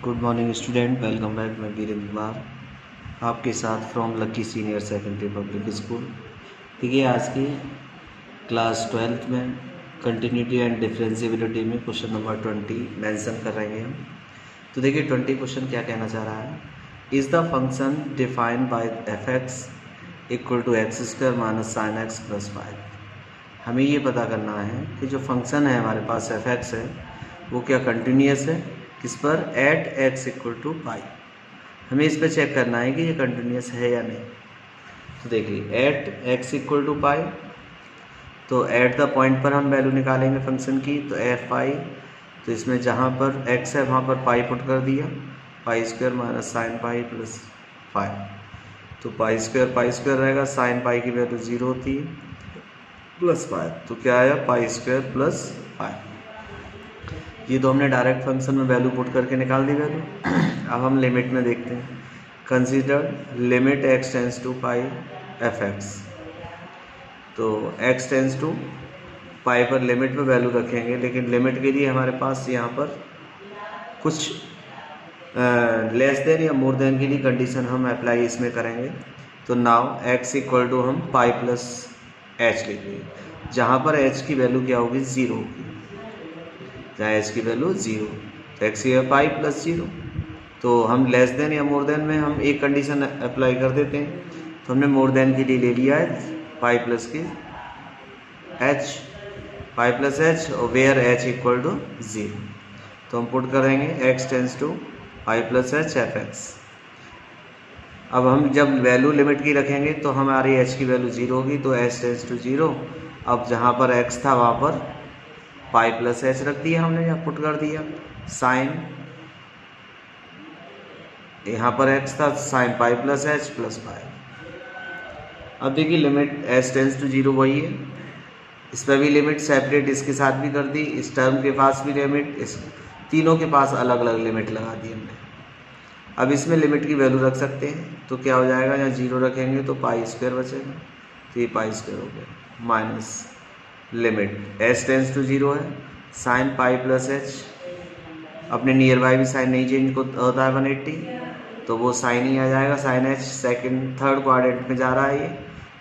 Good morning student, welcome back. मैं वीरेंद्र कुमार आपके साथ from lucky senior secondary public school. देखिए, आज की क्लास 12th में कंटिन्यूटी एंड डिफरेंशिएबिलिटी में क्वेश्चन नंबर 20 मेंशन कर रहे हैं हम। तो देखिए 20 क्वेश्चन क्या कहना चाह रहा है। Is the function defined by f x equal to x square minus sine x plus 5। हमें ये पता करना है कि जो फंक्शन है हमारे पास एफ एक्स है वो क्या कंटिन्यूस है, किस पर, एट एक्स इक्वल टू पाई। हमें इस पर चेक करना है कि ये कंटिन्यूस है या नहीं। तो देखिए एट एक्स इक्वल टू पाई, तो एट द पॉइंट पर हम वैल्यू निकालेंगे फंक्शन की। तो एफ पाई, तो इसमें जहाँ पर एक्स है वहाँ पर पाई पुट कर दिया, pi square minus sign pi plus 5। तो पाई स्क्वायर रहेगा, साइन पाई की वैल्यू 0 होती है, प्लस 5, तो क्या आया पाई स्क्वायर प्लस 5। ये तो हमने डायरेक्ट फंक्शन में वैल्यू पुट करके निकाल दी वैल्यू। अब हम लिमिट में देखते हैं। Consider limit x tends to pi f x. तो एक्स टेंस टू पाई पर लिमिट में वैल्यू रखेंगे, लेकिन लिमिट के लिए हमारे पास यहाँ पर कुछ लेस देन या मोर देन के लिए कंडीशन हम अप्लाई इसमें करेंगे। तो नाउ एक्स इक्वल टू हम पाई प्लस एच लिखेंगे, जहाँ पर एच की वैल्यू क्या होगी, 0 होगी। जहाँ एच की वैल्यू 0, तो एक्स की पाई प्लस 0। तो हम लेस देन या मोर देन में हम एक कंडीशन अप्लाई कर देते हैं। तो हमने मोर देन के लिए ले लिया है पाई प्लस की एच, पाई प्लस एच, और वेयर एच इक्वल टू 0। तो हम पुट करेंगे x tends to pi plus h f x. अब हम जब वैल्यू लिमिट की रखेंगे तो हमारी एच की वैल्यू 0 होगी, तो एच टेंस टू 0। अब जहाँ पर एक्स था वहाँ पर पाई प्लस एच रख दिया हमने, यहाँ पुट कर दिया साइन, यहाँ पर एक्स था, sign pi plus H plus pi. अब देखिए लिमिट एच टेंस टू 0 वही है, इस पर भी लिमिट सेपरेट इसके साथ भी कर दी, इस टर्म के पास भी लिमिट, इस तीनों के पास अलग अलग लिमिट लगा दी हमने। अब इसमें लिमिट की वैल्यू रख सकते हैं, तो क्या हो जाएगा, यहाँ 0 रखेंगे तो पाई स्क्वायर बचेगा, तो ये पाई स्क्वायर हो गया minus limit h tends to 0 है, साइन पाई प्लस एच, अपने नियर बाई भी साइन नहीं चेंज होता है 180, तो वो साइन ही आ जाएगा, साइन एच। थर्ड क्वाड्रेंट में जा रहा है, ये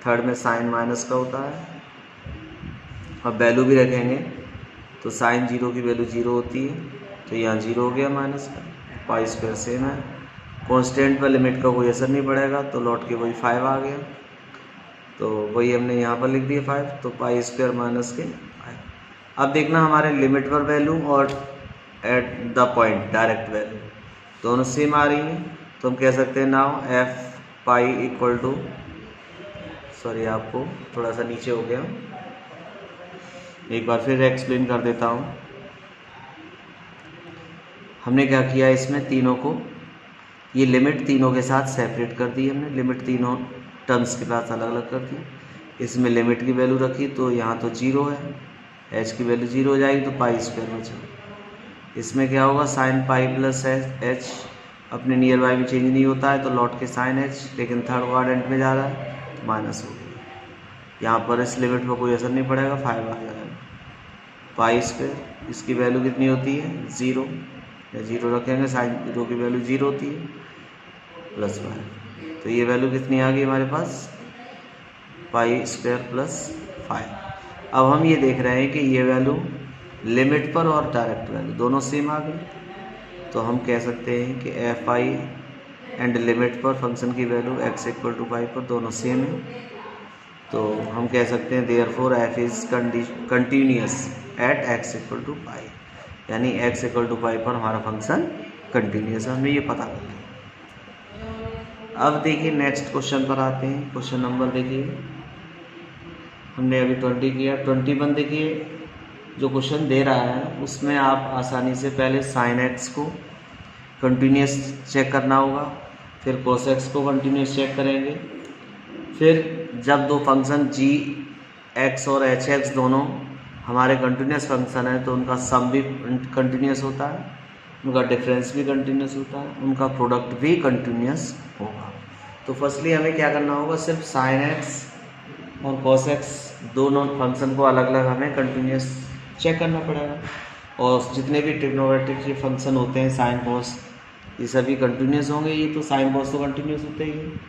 थर्ड में साइन माइनस का होता है। अब वैल्यू भी रखेंगे तो साइन 0 की वैल्यू 0 होती है, तो यहाँ 0 हो गया माइनस का, पाई स्क्वायर सेम है, कांस्टेंट पर लिमिट का कोई असर नहीं पड़ेगा, तो लौट के वही 5 आ गया, तो वही हमने यहाँ पर लिख दिया 5, तो पाई स्क्वायर माइनस के 5। अब देखना हमारे लिमिट पर वैल्यू और at the point direct value दोनों सेम आ रही हैं, तो हम कह सकते हैं now f pi equal to, sorry आपको थोड़ा सा नीचे हो गया, एक बार फिर एक्सप्लेन कर देता हूँ। हमने क्या किया, इसमें तीनों को, ये लिमिट तीनों के साथ सेपरेट कर दी हमने, लिमिट तीनों टर्म्स के पास अलग अलग कर दी। इसमें लिमिट की वैल्यू रखी, तो यहाँ तो 0 है, एच की वैल्यू 0 हो जाएगी, तो पाई स्क्वायर बचा। इसमें क्या होगा, साइन पाई प्लस एच, अपने नियर बाई में चेंज नहीं होता है, तो लौट के साइन एच, लेकिन थर्ड क्वाड्रेंट में जा रहा है, तो माइनस हो गया। यहाँ पर इस लिमिट पर कोई असर नहीं पड़ेगा, 5 आ जाएगा, पाई स्क्वायर, इसकी वैल्यू कितनी होती है, 0, या 0 रखेंगे, साइन 0 की वैल्यू 0 होती है, प्लस 5, तो ये वैल्यू कितनी आ गई हमारे पास, पाई स्क्वायर प्लस 5। अब हम ये देख रहे हैं कि ये वैल्यू लिमिट पर और डायरेक्ट वैल्यू दोनों सेम आ गई, तो हम कह सकते हैं कि एफ आई एंड लिमिट पर फंक्शन की value X equal to pi पर दोनों सेम है, तो हम कह सकते हैं therefore F is continuous at X equal to pi, यानी एक्स इक्वल टू पाई पर हमारा फंक्शन कंटिन्यूअस है, हमें ये पता कर लिया। अब देखिए नेक्स्ट क्वेश्चन पर आते हैं। क्वेश्चन नंबर देखिए, हमने अभी 20 किया, 21 देखिए जो क्वेश्चन दे रहा है उसमें आप आसानी से पहले साइन एक्स को कंटिन्यूअस चेक करना होगा, फिर कोस एक्स को कंटिन्यूअस चेक करेंगे, फिर जब दो फंक्शन जी एक्स और एच एक्स दोनों हमारे कंटिन्यूअस फंक्शन है तो उनका सम भी कंटिन्यूअस होता है, उनका डिफरेंस भी कंटिन्यूअस होता है, उनका प्रोडक्ट भी कंटिन्यूअस होगा। तो फर्स्टली हमें क्या करना होगा, सिर्फ साइन एक्स और कॉस एक्स दोनों फंक्शन को अलग अलग हमें कंटिन्यूअस चेक करना पड़ेगा, और जितने भी ट्रिग्नोमेट्रिक के फंक्शन होते हैं साइन कॉस ये सभी कंटिन्यूस होंगे, ये तो साइन कॉस तो कंटिन्यूस होते ही हैं।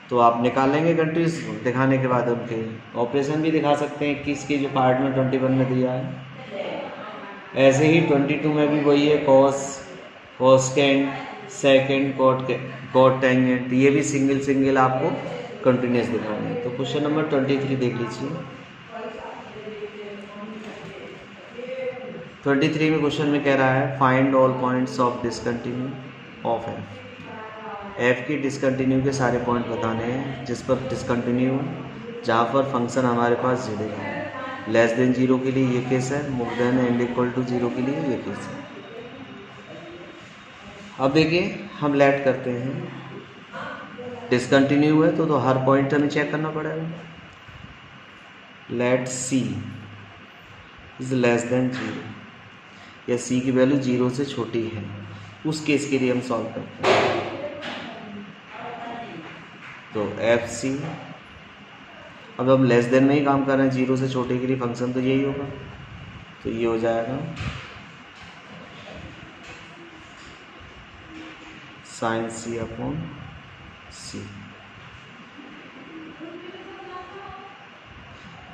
तो आप निकालेंगे कंटिन्यूस, दिखाने के बाद उनके ऑपरेशन भी दिखा सकते हैं। 21 के जो पार्ट में 21 में दिया है, ऐसे ही 22 में भी वही है, कॉसकेंड, सेकेंड, कॉट टेंजेंट, ये भी सिंगल सिंगल आपको कंटिन्यूस दिखाने हैं। तो क्वेश्चन नंबर 23 देख लीजिए। 23 में क्वेश्चन में कह रहा है find all points of discontinue of F की डिसकंटिन्यू के सारे पॉइंट बताने हैं जिस पर डिसकंटिन्यू, जहाँ पर फंक्शन हमारे पास जीरो है। लेस देन जीरो के लिए ये केस है, more than and equal to zero के लिए ये केस है। अब देखिए हम लेट करते हैं, डिसकंटिन्यू है तो हर पॉइंट हमें चेक करना पड़ेगा। Let see is less than zero, या सी की वैल्यू जीरो से छोटी है, उस केस के लिए हम सॉल्व करते हैं। तो एफ सी, अब हम लेस देन में ही काम कर रहे हैं, जीरो से छोटे के लिए फंक्शन तो यही होगा, तो ये हो जाएगा साइन सी अपॉन सी,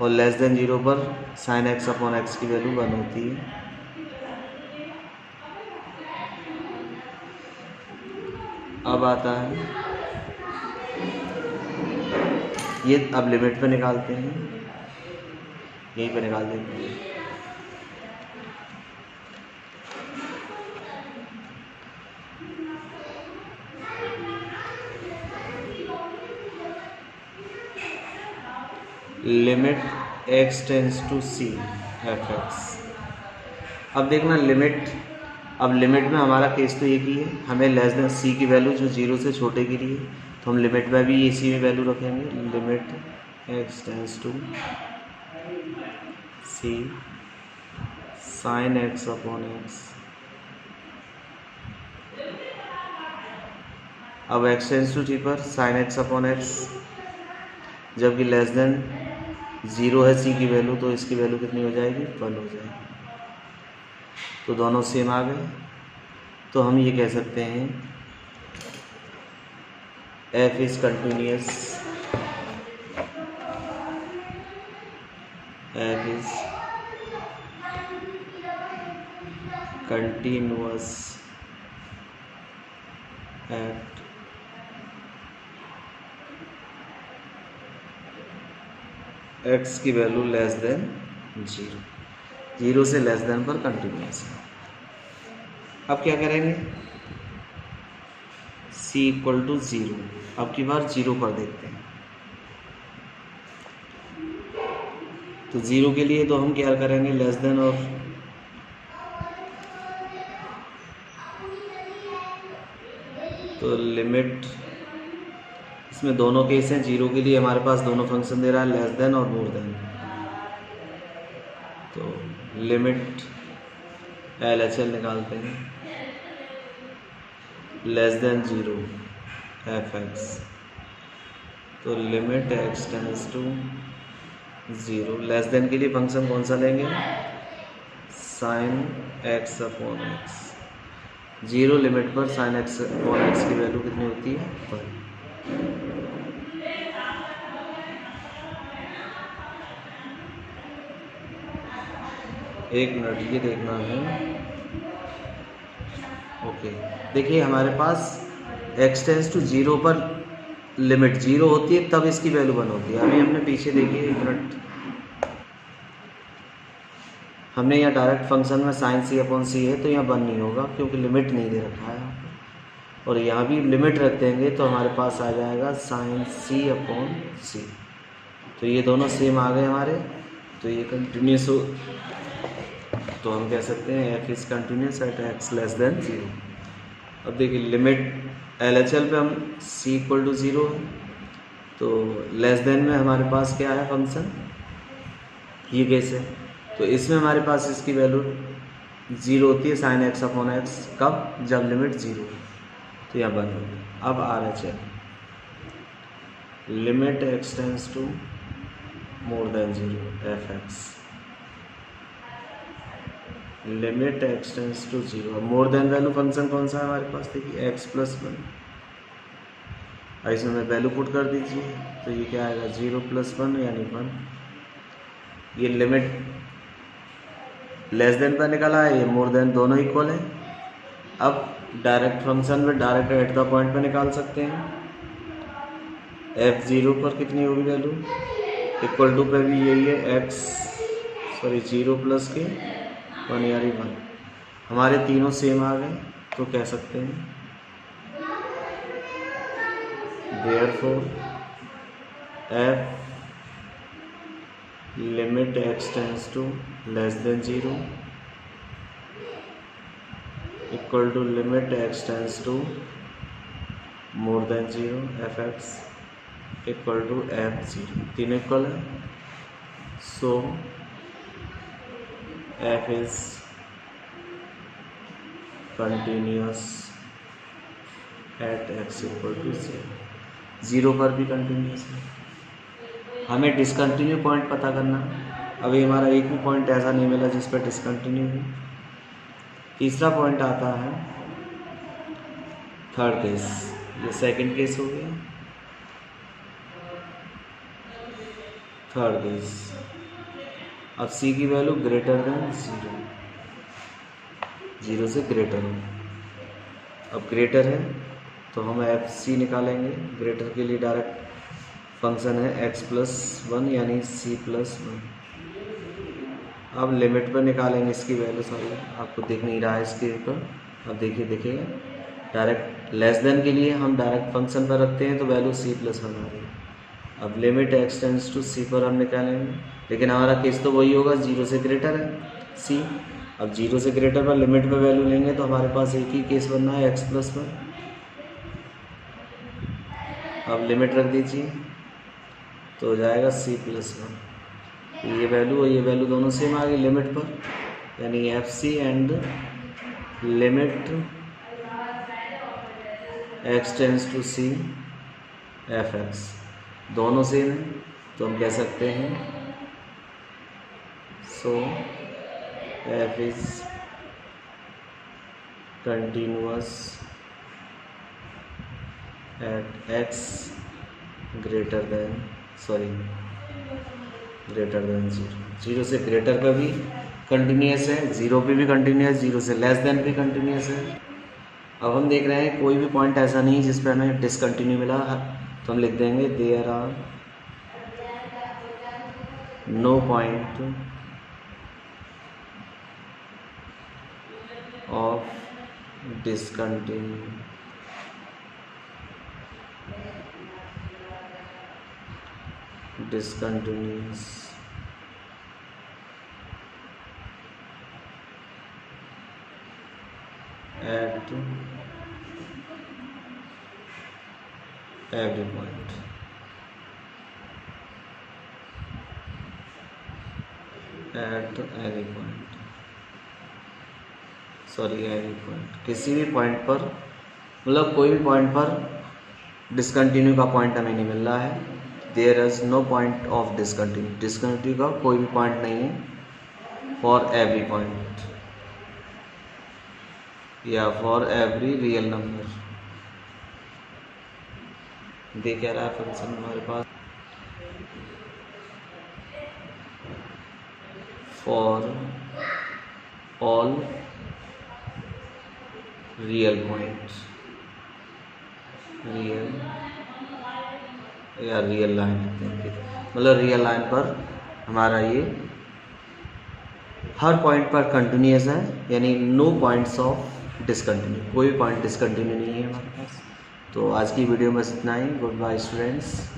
और लेस देन जीरो पर साइन एक्स अपॉन एक्स की वैल्यू 1 होती है। अब आता है ये, अब लिमिट पे निकालते हैं, यहीं पे निकाल देते हैं। Limit x tends to c f x. अब देखना लिमिट, अब लिमिट में हमारा केस तो एक ही है, हमें लेस देन सी की वैल्यू जो जीरो से छोटे के लिए, तो हम लिमिट में भी इसी में वैल्यू रखेंगे। Limit x tends to C sign X upon x. अब x टेंस टू टी पर साइन एक्स अपॉन एक्स, जबकि लेस देन ज़ीरो है सी की वैल्यू, तो इसकी वैल्यू कितनी हो जाएगी, 1 हो जाएगी। तो दोनों सेम आ गए, तो हम ये कह सकते हैं F is continuous, F is continuous at X की value less than zero, zero से लेस देन पर कंटिन्यूअस है। अब क्या करेंगे, c इक्वल टू ज़ीरो, अब की बार जीरो पर देखते हैं। तो ज़ीरो के लिए तो हम क्या करेंगे, लेस देन, और तो लिमिट, इसमें दोनों केस हैं, जीरो के लिए हमारे पास दोनों फंक्शन दे रहा है, लेस देन और मोर देन। तो लिमिट LHL निकालते हैं, less than zero F x, तो limit x tends to zero, less than के लिए फंक्शन कौन सा लेंगे, sine X upon X. Zero limit पर साइन एक्स अपॉन एक्स की वैल्यू कितनी होती है, 1। एक मिनट, ये देखना है। ओके, देखिए हमारे पास x टेंस टू ज़ीरो पर लिमिट जीरो होती है, तब इसकी वैल्यू 1 होती है। अभी हमने पीछे देखिए, एक मिनट, हमने यहाँ डायरेक्ट फंक्शन में साइन सी अपॉन सी है, तो यहाँ 1 नहीं होगा क्योंकि लिमिट नहीं दे रखा है। और यहाँ भी लिमिट रख देंगे तो हमारे पास आ जाएगा साइन सी अपॉन सी, तो ये दोनों सेम आ गए हमारे, तो ये कंटिन्यूस हो, तो हम कह सकते हैं F is continuous at x less than zero. अब देखिए लिमिट LHL पे हम c इक्वल टू ज़ीरो है, तो लेस देन में हमारे पास क्या है फंक्शन, ये केस है, तो इसमें हमारे पास इसकी वैल्यू ज़ीरो होती है, साइन एक्स अपॉन एक्स, कब, जब लिमिट ज़ीरो है, तो यहाँ 1 होगी। अब RHL, limit x tends to more than zero f x, limit x tends to 0। More than value function कौन सा है हमारे पास, देखिए x+1। इसमें वैल्यू पुट कर दीजिए तो ये क्या आएगा 0+1 यानी 1। ये लिमिट लेस देन पर निकला है, ये मोर देन, दोनों इक्वल है। अब डायरेक्ट फंक्शन में डायरेक्ट एट द पॉइंट पे निकाल सकते हैं। f0 पर कितनी होगी वैल्यू, इक्वल टू पे भी यही है 0 प्लस के 1 यानी 1। हमारे तीनों सेम आ गए तो कह सकते हैं therefore f limit x tends to less than 0 equal to limit x tends to more than 0 f(x) equal to f(0), तीनों इक्वल है। So f is continuous at x equal to 0 पर भी कंटिन्यूअस है। हमें डिसकंटिन्यू पॉइंट पता करना, अभी हमारा एक भी पॉइंट ऐसा नहीं मिला जिस पर डिसकंटिन्यू है। तीसरा पॉइंट आता है थर्ड केस, ये सेकंड केस हो गया। थर्ड केस, अब c की वैल्यू ग्रेटर देन 0 से ग्रेटर हो। अब ग्रेटर है तो हम FC निकालेंगे। ग्रेटर के लिए डायरेक्ट फंक्शन है x+1 यानी c+1। अब लिमिट पर निकालेंगे इसकी वैल्यू, सॉरी आपको दिख नहीं रहा है इसके ऊपर, अब देखिए दिखेगा। डायरेक्ट लेस देन के लिए हम डायरेक्ट फंक्शन पर रखते हैं तो वैल्यू c+1 आ रही है। अब limit x tends to c पर हम निकालेंगे, लेकिन हमारा केस तो वही होगा, 0 से ग्रेटर है c। अब 0 से ग्रेटर पर लिमिट पर वैल्यू लेंगे तो हमारे पास एक ही केस बनना है x+1। अब लिमिट रख दीजिए तो हो जाएगा c+1। ये वैल्यू और ये वैल्यू दोनों सेम आ गई लिमिट पर, यानी FC and limit x tends to c f(x) दोनों सेम है तो हम कह सकते हैं सो f is continuous at x greater than 0 से ग्रेटर पर भी कंटिन्यूअस है, 0 पे भी कंटिन्यूअस, 0 से लेस देन भी कंटिन्यूअस है। अब हम देख रहे हैं कोई भी पॉइंट ऐसा नहीं जिस पे हमें डिसकंटिन्यू मिला, तो हम लिख देंगे there are no point of discontinuous at every point। at any point, किसी भी पॉइंट पर, मतलब कोई भी पॉइंट पर डिसकंटिन्यू का पॉइंट हमें नहीं मिल रहा है। There is no point of discontinue का कोई भी पॉइंट नहीं है फॉर एवरी पॉइंट या फॉर एवरी रियल नंबर। दे कह रहा है फंक्शन हमारे पास for all real points, real line, मतलब रियल लाइन पर हमारा ये हर पॉइंट पर कंटिन्यूअस है, यानी नो पॉइंट्स ऑफ डिसकंटिन्यू, कोई भी पॉइंट डिसकंटिन्यू नहीं है हमारे पास। तो आज की वीडियो में इतना ही। Good bye students.